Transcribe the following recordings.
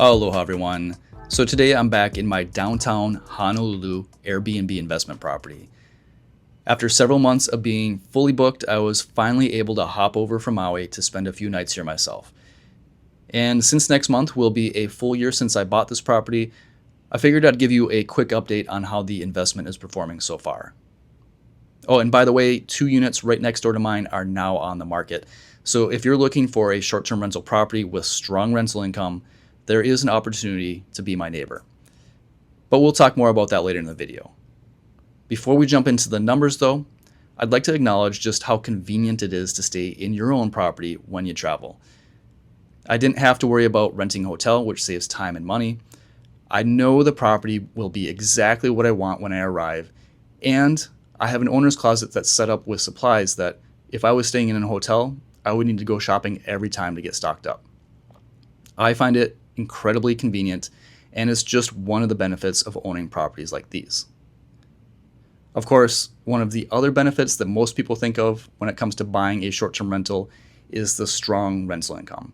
Aloha everyone. So today I'm back in my downtown Honolulu Airbnb investment property. After several months of being fully booked, I was finally able to hop over from Maui to spend a few nights here myself. And since next month will be a full year since I bought this property, I figured I'd give you a quick update on how the investment is performing so far. Oh, and by the way, 2 units right next door to mine are now on the market. So if you're looking for a short-term rental property with strong rental income, there is an opportunity to be my neighbor. But we'll talk more about that later in the video. Before we jump into the numbers though, I'd like to acknowledge just how convenient it is to stay in your own property when you travel. I didn't have to worry about renting a hotel, which saves time and money. I know the property will be exactly what I want when I arrive, and I have an owner's closet that's set up with supplies that if I was staying in a hotel, I would need to go shopping every time to get stocked up. I find it incredibly convenient, and it's just one of the benefits of owning properties like these. Of course, one of the other benefits that most people think of when it comes to buying a short-term rental is the strong rental income.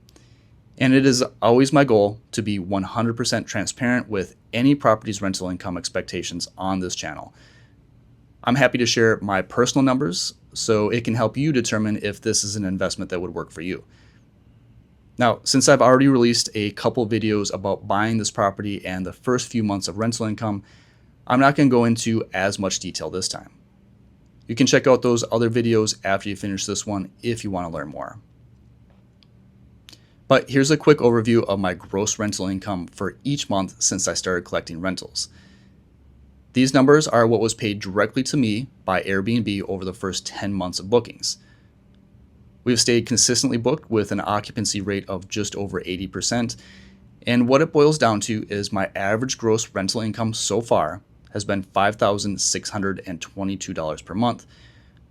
And it is always my goal to be 100% transparent with any property's rental income expectations on this channel. I'm happy to share my personal numbers so it can help you determine if this is an investment that would work for you. Now, since I've already released a couple videos about buying this property and the first few months of rental income, I'm not going to go into as much detail this time. You can check out those other videos after you finish this one if you want to learn more. But here's a quick overview of my gross rental income for each month since I started collecting rentals. These numbers are what was paid directly to me by Airbnb over the first 10 months of bookings. We've stayed consistently booked with an occupancy rate of just over 80%, and what it boils down to is my average gross rental income so far has been $5,622 per month,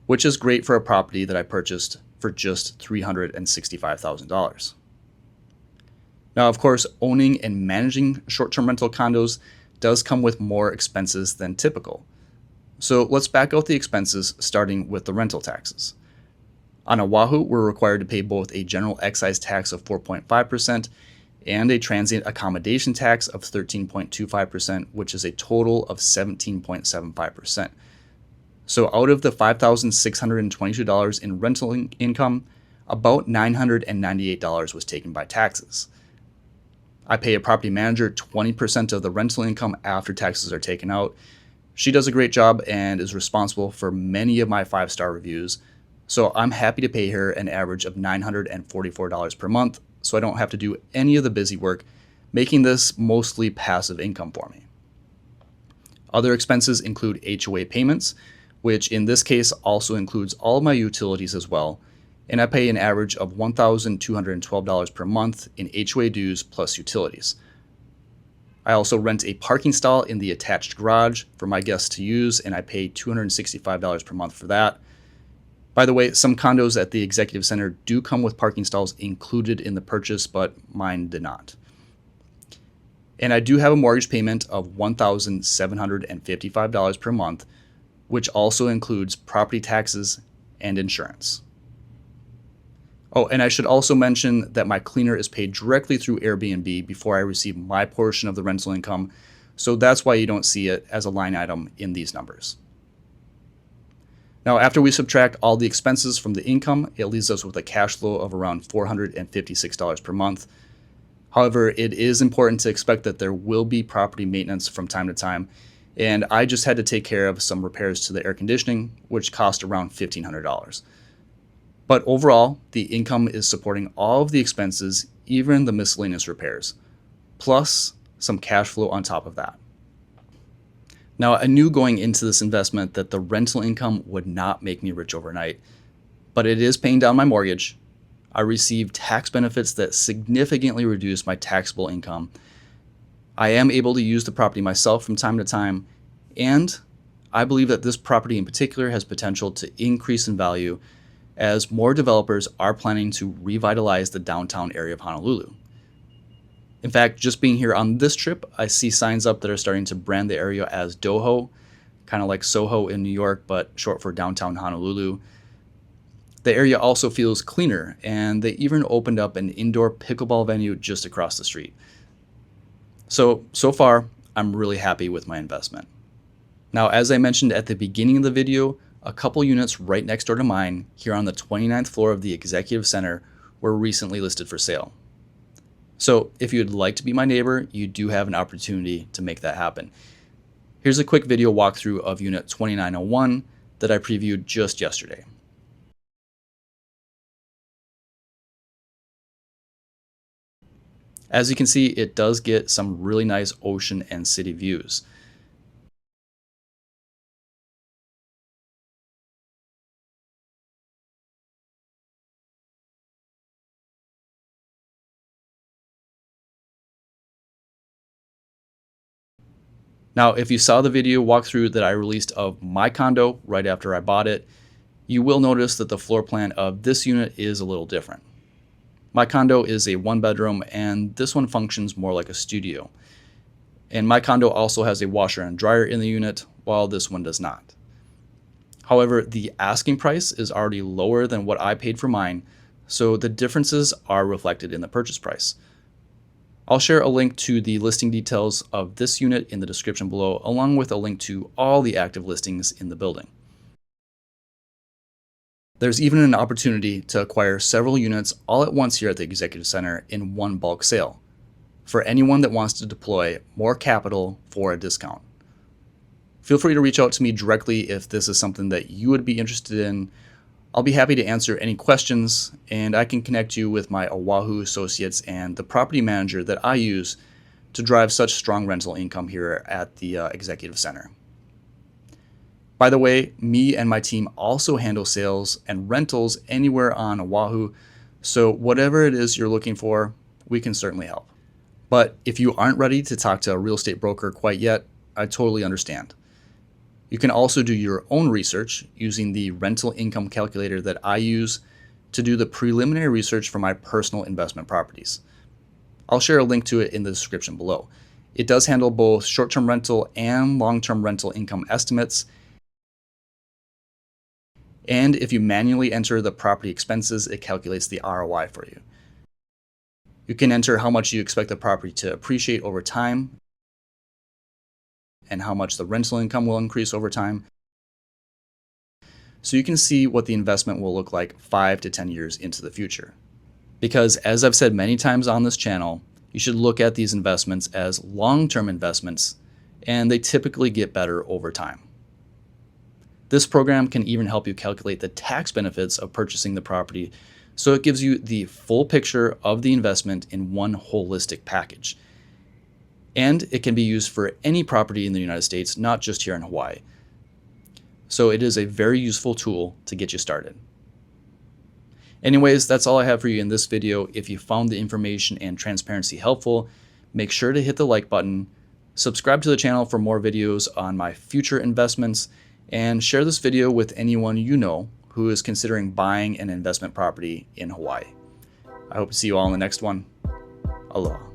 which is great for a property that I purchased for just $365,000. Now, of course, owning and managing short-term rental condos does come with more expenses than typical. So let's back out the expenses, starting with the rental taxes. On Oahu, we're required to pay both a general excise tax of 4.5% and a transient accommodation tax of 13.25%, which is a total of 17.75%. So out of the $5,622 in rental income, about $998 was taken by taxes. I pay a property manager 20% of the rental income after taxes are taken out. She does a great job and is responsible for many of my 5-star reviews. So I'm happy to pay her an average of $944 per month, so I don't have to do any of the busy work, making this mostly passive income for me. Other expenses include HOA payments, which in this case also includes all of my utilities as well, and I pay an average of $1,212 per month in HOA dues plus utilities. I also rent a parking stall in the attached garage for my guests to use, and I pay $265 per month for that. By the way, some condos at the Executive Center do come with parking stalls included in the purchase, but mine did not. And I do have a mortgage payment of $1,755 per month, which also includes property taxes and insurance. Oh, and I should also mention that my cleaner is paid directly through Airbnb before I receive my portion of the rental income, so that's why you don't see it as a line item in these numbers. Now, after we subtract all the expenses from the income, it leaves us with a cash flow of around $456 per month. However, it is important to expect that there will be property maintenance from time to time, and I just had to take care of some repairs to the air conditioning, which cost around $1,500. But overall, the income is supporting all of the expenses, even the miscellaneous repairs, plus some cash flow on top of that. Now, I knew going into this investment that the rental income would not make me rich overnight, but it is paying down my mortgage. I received tax benefits that significantly reduce my taxable income. I am able to use the property myself from time to time, and I believe that this property in particular has potential to increase in value as more developers are planning to revitalize the downtown area of Honolulu. In fact, just being here on this trip, I see signs up that are starting to brand the area as Doho, kind of like Soho in New York, but short for downtown Honolulu. The area also feels cleaner, and they even opened up an indoor pickleball venue just across the street. So far, I'm really happy with my investment. Now, as I mentioned at the beginning of the video, a couple units right next door to mine here on the 29th floor of the Executive Center were recently listed for sale. So if you'd like to be my neighbor, you do have an opportunity to make that happen. Here's a quick video walkthrough of Unit 2901 that I previewed just yesterday. As you can see, it does get some really nice ocean and city views. Now, if you saw the video walkthrough that I released of my condo right after I bought it, you will notice that the floor plan of this unit is a little different. My condo is a 1-bedroom and this one functions more like a studio. And my condo also has a washer and dryer in the unit, while this one does not. However, the asking price is already lower than what I paid for mine, so the differences are reflected in the purchase price. I'll share a link to the listing details of this unit in the description below, along with a link to all the active listings in the building. There's even an opportunity to acquire several units all at once here at the Executive Center in one bulk sale, for anyone that wants to deploy more capital for a discount. Feel free to reach out to me directly if this is something that you would be interested in. I'll be happy to answer any questions, and I can connect you with my Oahu associates and the property manager that I use to drive such strong rental income here at the Executive Center. By the way, me and my team also handle sales and rentals anywhere on Oahu, so whatever it is you're looking for, we can certainly help. But if you aren't ready to talk to a real estate broker quite yet, I totally understand. You can also do your own research using the rental income calculator that I use to do the preliminary research for my personal investment properties. I'll share a link to it in the description below. It does handle both short-term rental and long-term rental income estimates. And if you manually enter the property expenses, it calculates the ROI for you. You can enter how much you expect the property to appreciate over time and how much the rental income will increase over time, so you can see what the investment will look like 5 to 10 years into the future. Because as I've said many times on this channel, you should look at these investments as long-term investments, and they typically get better over time. This program can even help you calculate the tax benefits of purchasing the property, so it gives you the full picture of the investment in one holistic package. And it can be used for any property in the United States, not just here in Hawaii. So it is a very useful tool to get you started. Anyways, that's all I have for you in this video. If you found the information and transparency helpful, make sure to hit the like button, subscribe to the channel for more videos on my future investments, and share this video with anyone you know who is considering buying an investment property in Hawaii. I hope to see you all in the next one. Aloha.